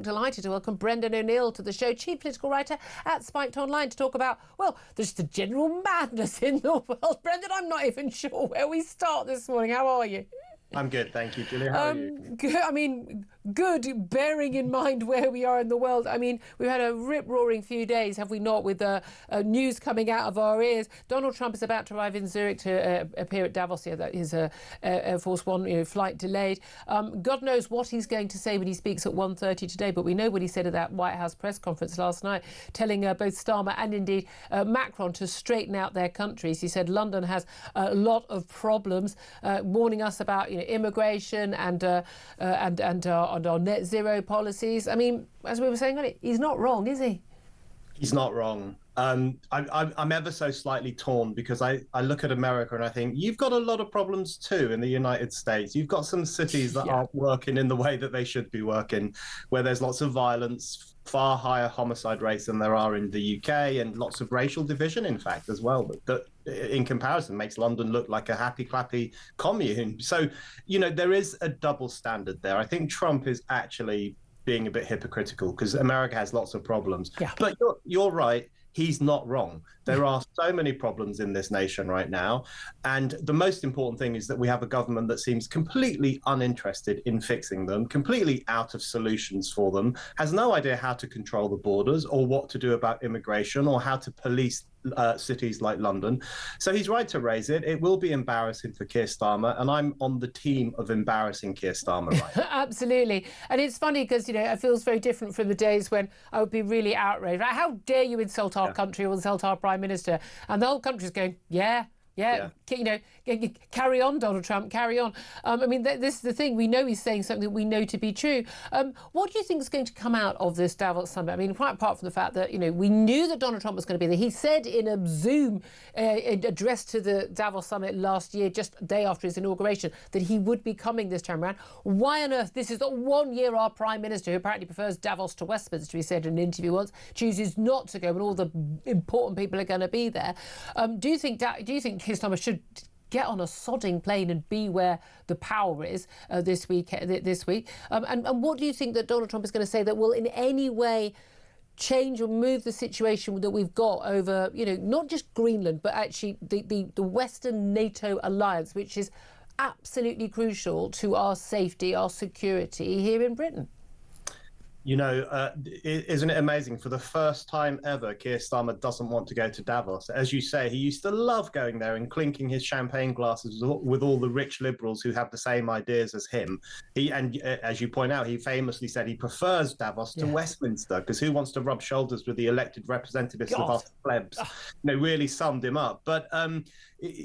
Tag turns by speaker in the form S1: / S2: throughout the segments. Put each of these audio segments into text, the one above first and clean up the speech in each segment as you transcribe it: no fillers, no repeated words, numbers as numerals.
S1: Delighted to welcome Brendan O'Neill to the show, chief political writer at Spiked Online, to talk about, well, there's the general madness in the world. Brendan, I'm not even sure where we start this morning. How are you?
S2: I'm good, thank you, Julia. How are you?
S1: Good, bearing in mind where we are in the world. I mean, we've had a rip-roaring few days, have we not, with news coming out of our ears. Donald Trump is about to arrive in Zurich to appear at Davos. Yeah, that is Air Force One flight delayed. God knows what he's going to say when he speaks at 1:30 today, but we know what he said at that White House press conference last night, telling both Starmer and indeed Macron to straighten out their countries. He said London has a lot of problems, warning us about immigration and our net zero policies. I mean, as we were saying earlier, he's not wrong, is he?
S2: He's not wrong. I'm ever so slightly torn because I look at America and I think you've got a lot of problems too in the United States. You've got some cities that aren't working in the way that they should be working, where there's lots of violence, far higher homicide rates than there are in the UK, and lots of racial division, in fact, as well. That in comparison makes London look like a happy clappy commune. So, there is a double standard there. I think Trump is actually being a bit hypocritical because America has lots of problems. Yeah. But you're right. He's not wrong. There are so many problems in this nation right now. And the most important thing is that we have a government that seems completely uninterested in fixing them, completely out of solutions for them, has no idea how to control the borders or what to do about immigration or how to police cities like London. So he's right to raise it. It will be embarrassing for Keir Starmer, and I'm on the team of embarrassing Keir Starmer right now.
S1: Absolutely. And it's funny because, it feels very different from the days when I would be really outraged. Like, how dare you insult our country or insult our Prime Minister? And the whole country's going, yeah. Carry on, Donald Trump, carry on. This is the thing. We know he's saying something that we know to be true. What do you think is going to come out of this Davos summit? I mean, quite apart from the fact that, we knew that Donald Trump was going to be there. He said in a Zoom address to the Davos summit last year, just a day after his inauguration, that he would be coming this time around. Why on earth? This is the 1 year our Prime Minister, who apparently prefers Davos to Westminster, he said in an interview once, chooses not to go when all the important people are going to be there. Do you think Keir Starmer should get on a sodding plane and be where the power is this week? And what do you think that Donald Trump is going to say that will in any way change or move the situation that we've got over, not just Greenland, but actually the Western NATO alliance, which is absolutely crucial to our safety, our security here in Britain?
S2: Isn't it amazing? For the first time ever, Keir Starmer doesn't want to go to Davos. As you say, he used to love going there and clinking his champagne glasses with all the rich liberals who have the same ideas as him. As you point out, he famously said he prefers Davos to Westminster because who wants to rub shoulders with the elected representatives of us plebs? Really summed him up. But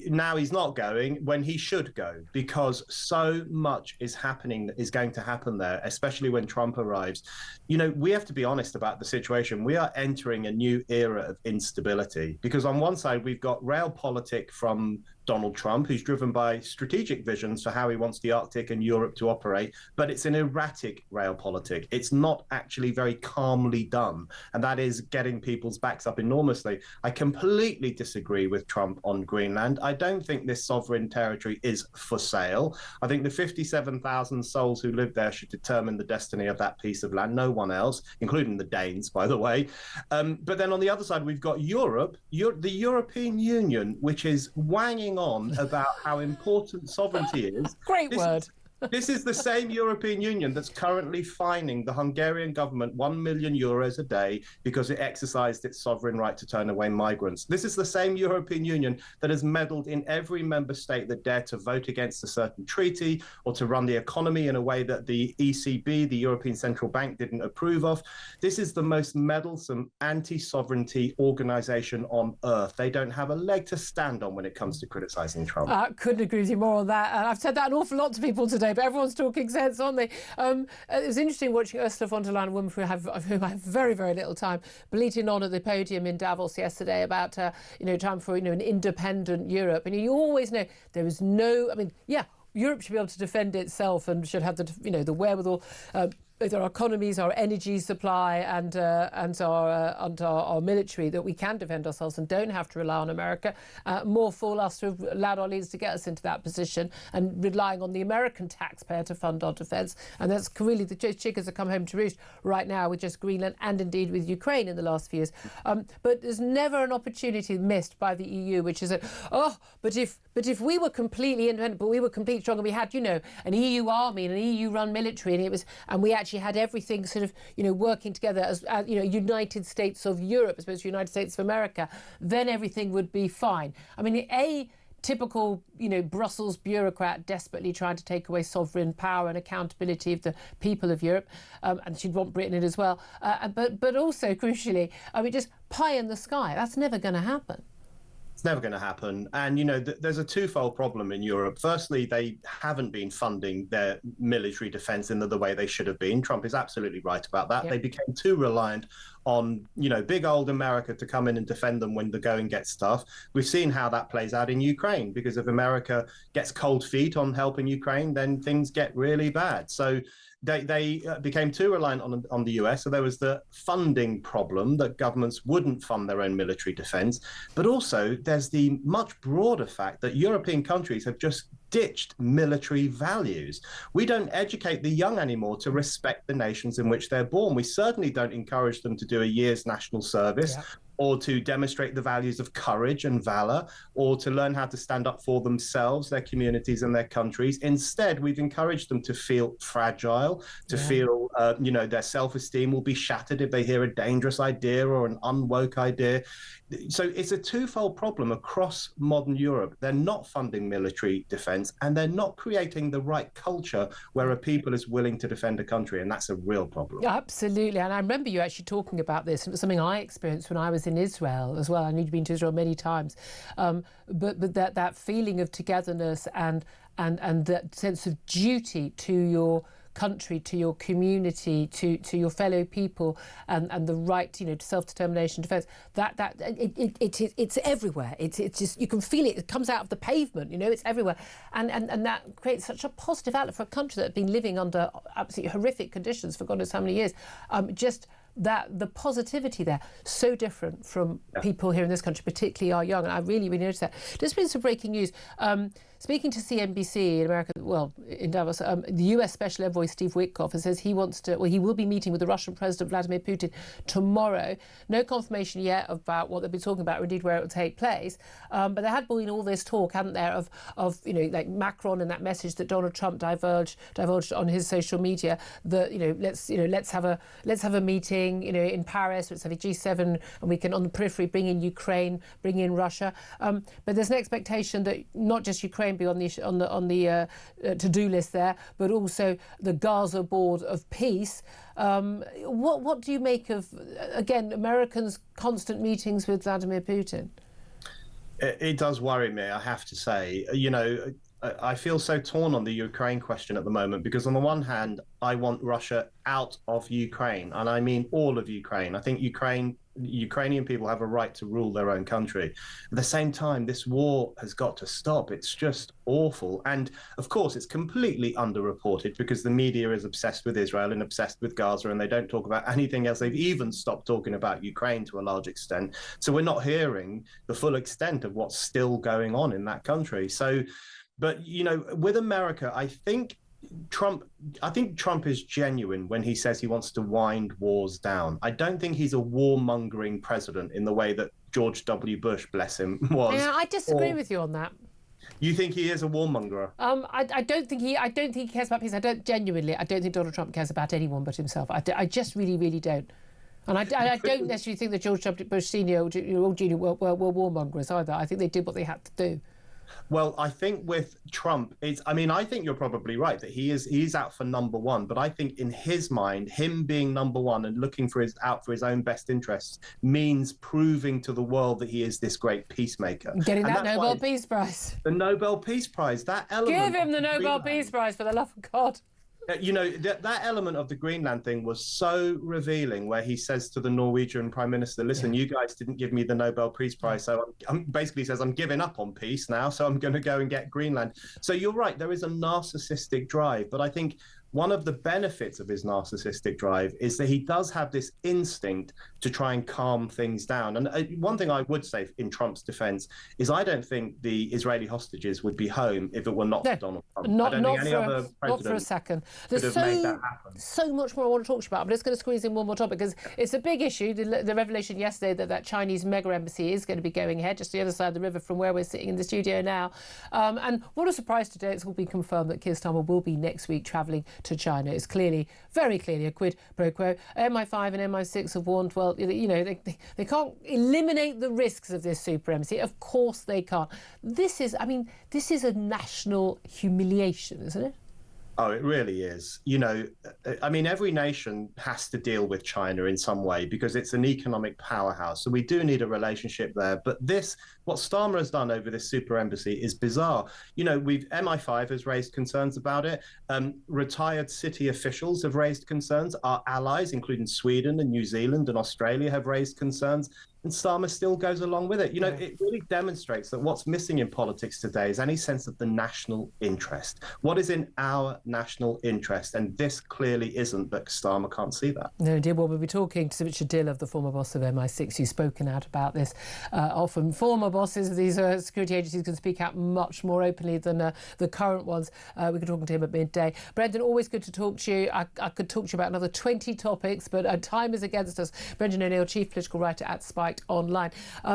S2: now he's not going when he should go because so much is going to happen there, especially when Trump arrives. We have to be honest about the situation. We are entering a new era of instability because on one side, we've got realpolitik from Donald Trump, who's driven by strategic visions for how he wants the Arctic and Europe to operate, but it's an erratic realpolitik. It's not actually very calmly done, and that is getting people's backs up enormously. I completely disagree with Trump on Greenland. I don't think this sovereign territory is for sale. I think the 57,000 souls who live there should determine the destiny of that piece of land, no one else, including the Danes, by the way. But then on the other side, we've got Europe, the European Union, which is wanging on about how important sovereignty is.
S1: Great word.
S2: This is the same European Union that's currently fining the Hungarian government €1 million a day because it exercised its sovereign right to turn away migrants. This is the same European Union that has meddled in every member state that dared to vote against a certain treaty or to run the economy in a way that the ECB, the European Central Bank, didn't approve of. This is the most meddlesome anti-sovereignty organization on earth. They don't have a leg to stand on when it comes to criticizing Trump.
S1: Couldn't agree with you more on that. And I've said that an awful lot to people today, but everyone's talking sense, aren't they? It was interesting watching Ursula von der Leyen, a woman whom I have very, very little time, bleating on at the podium in Davos yesterday about, time for, an independent Europe. And you always know there is no, Europe should be able to defend itself and should have the wherewithal with our economies, our energy supply, and our military, that we can defend ourselves and don't have to rely on America. More fool us to have allowed our leaders to get us into that position and relying on the American taxpayer to fund our defence. And that's really the chickens that come home to roost right now with just Greenland and indeed with Ukraine in the last few years. But there's never an opportunity missed by the EU, which is that, but if we were completely independent, but we were completely strong, and we had, an EU army and an EU-run military, and we actually had everything sort of, working together as United States of Europe as opposed to United States of America, then everything would be fine. I mean, typical, Brussels bureaucrat desperately trying to take away sovereign power and accountability of the people of Europe, and she'd want Britain in as well. But also, crucially, just pie in the sky. That's never going to happen.
S2: It's never going to happen. And, there's a twofold problem in Europe. Firstly, they haven't been funding their military defence in the way they should have been. Trump is absolutely right about that. Yep. They became too reliant on, big old America to come in and defend them when the going gets tough. We've seen how that plays out in Ukraine, because if America gets cold feet on helping Ukraine, then things get really bad. So they became too reliant on the US. So there was the funding problem that governments wouldn't fund their own military defense. But also there's the much broader fact that European countries have just ditched military values. We don't educate the young anymore to respect the nations in which they're born. We certainly don't encourage them to do a year's national service. Yeah. Or to demonstrate the values of courage and valor, or to learn how to stand up for themselves, their communities and their countries. Instead, we've encouraged them to feel fragile, to feel, their self-esteem will be shattered if they hear a dangerous idea or an unwoke idea. So it's a twofold problem across modern Europe. They're not funding military defense, and they're not creating the right culture where a people is willing to defend a country, and that's a real problem.
S1: Yeah, absolutely. And I remember you actually talking about this. It was something I experienced when I was in Israel as well. I know you've been to Israel many times, but that feeling of togetherness and that sense of duty to your country, to your community, to your fellow people, and the right, to self-determination, defence. It's everywhere. It's just, you can feel it. It comes out of the pavement. It's everywhere, and that creates such a positive outlet for a country that had been living under absolutely horrific conditions for God knows how many years. Just that the positivity there, so different from people here in this country, particularly our young, and I really, really noticed that. Just been some breaking news. Speaking to CNBC in America, in Davos, the US Special Envoy Steve Witkoff says he will be meeting with the Russian President Vladimir Putin tomorrow. No confirmation yet about what they'll be talking about, or indeed where it will take place. But there had been all this talk, hadn't there, of like Macron and that message that Donald Trump divulged on his social media that let's have a meeting in Paris. Let's have a G7, and we can on the periphery bring in Ukraine, bring in Russia. But there's an expectation that not just Ukraine be on the to-do list there, but also the Gaza board of peace. What do you make of, again, Americans' constant meetings with Vladimir Putin?
S2: It does worry me, I have to say. I feel so torn on the Ukraine question at the moment, because on the one hand, I want Russia out of Ukraine, and I mean all of Ukraine. I think Ukrainian people have a right to rule their own country. At the same time, this war has got to stop. It's just awful. And of course, it's completely underreported because the media is obsessed with Israel and obsessed with Gaza, and they don't talk about anything else. They've even stopped talking about Ukraine to a large extent. So we're not hearing the full extent of what's still going on in that country. But, with America, I think Trump is genuine when he says he wants to wind wars down. I don't think he's a warmongering president in the way that George W. Bush, bless him, was.
S1: Yeah, I disagree with you on that.
S2: You think he is a warmonger?
S1: I don't think he cares about peace. I don't think Donald Trump cares about anyone but himself. I just really, really don't. And I don't necessarily think that George W. Bush Senior or Junior were warmongers either. I think they did what they had to do.
S2: Well, I think with Trump, I think you're probably right that he's out for number one. But I think in his mind, him being number one and looking out for his own best interests means proving to the world that he is this great peacemaker.
S1: Getting that Nobel Peace Prize.
S2: The Nobel Peace Prize, that element.
S1: Give him the Nobel Peace Prize, for the love of God.
S2: That element of the Greenland thing was so revealing, where he says to the Norwegian Prime Minister, listen, you guys didn't give me the Nobel Peace Prize, so I'm basically says I'm giving up on peace now, so I'm going to go and get Greenland. So you're right, there is a narcissistic drive, but I think one of the benefits of his narcissistic drive is that he does have this instinct to try and calm things down. And one thing I would say in Trump's defense is I don't think the Israeli hostages would be home if it were not for Donald Trump. I don't think any other president
S1: not for a second. There's
S2: could have made that happen.
S1: So much more I want to talk to you about, but it's going to squeeze in one more topic because it's a big issue. The revelation yesterday that Chinese mega embassy is going to be going ahead just the other side of the river from where we're sitting in the studio now. And what a surprise today, it's all been confirmed that Keir Starmer will be next week travelling to China. It's clearly, very clearly, a quid pro quo. MI5 and MI6 have warned, well, you know, they can't eliminate the risks of this super embassy. Of course they can't. This is a national humiliation, isn't it?
S2: Oh, it really is. You know, I mean, every nation has to deal with China in some way because it's an economic powerhouse. So we do need a relationship there. But what Starmer has done over this super embassy is bizarre. You know, MI5 has raised concerns about it. Retired city officials have raised concerns. Our allies, including Sweden and New Zealand and Australia, have raised concerns. And Starmer still goes along with it. You know, it really demonstrates that what's missing in politics today is any sense of the national interest. What is in our national interest? And this clearly isn't, but Starmer can't see that.
S1: No, indeed. Well, we'll be talking to Richard Dill, of the former boss of MI6, who's spoken out about this. Often former bosses of these security agencies can speak out much more openly than the current ones. We could talk to him at midday. Brendan, always good to talk to you. I could talk to you about another 20 topics, but time is against us. Brendan O'Neill, chief political writer at Spiked Online.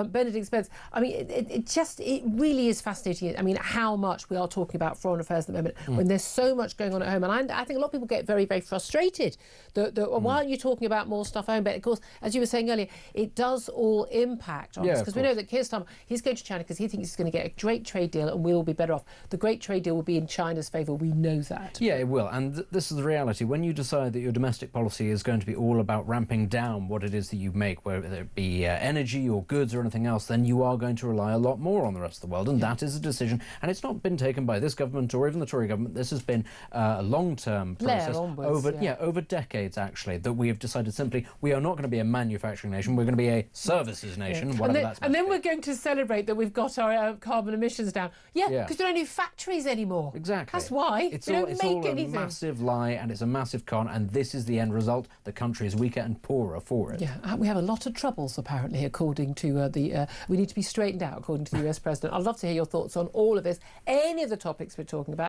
S1: Benedict Spence, I mean, it really is fascinating. I mean, how much we are talking about foreign affairs at the moment when there's so much going on at home. And I think a lot of people get very, very frustrated. Why aren't you talking about more stuff at home? But of course, as you were saying earlier, it does all impact on us because we know that Keir Starmer, he's going to China because he thinks he's going to get a great trade deal and we'll all be better off. The great trade deal will be in China's favour. We know that.
S3: Yeah, it will. And this is the reality. When you decide that your domestic policy is going to be all about ramping down what it is that you make, whether it be energy or goods or anything else, then you are going to rely a lot more on the rest of the world. And that is a decision. And it's not been taken by this government or even the Tory government. This has been a long-term process over decades, actually, that we have decided simply we are not going to be a manufacturing nation. We're going to be a services nation, whatever that's
S1: and then we're going to celebrate that we've got our carbon emissions down. Because we don't need factories anymore.
S3: Exactly.
S1: That's why.
S3: It's all a massive lie and it's a massive con, and this is the end result. The country is weaker and poorer for it.
S1: Yeah, we have a lot of troubles, apparently, according to we need to be straightened out, according to the US President. I'd love to hear your thoughts on all of this, any of the topics we're talking about.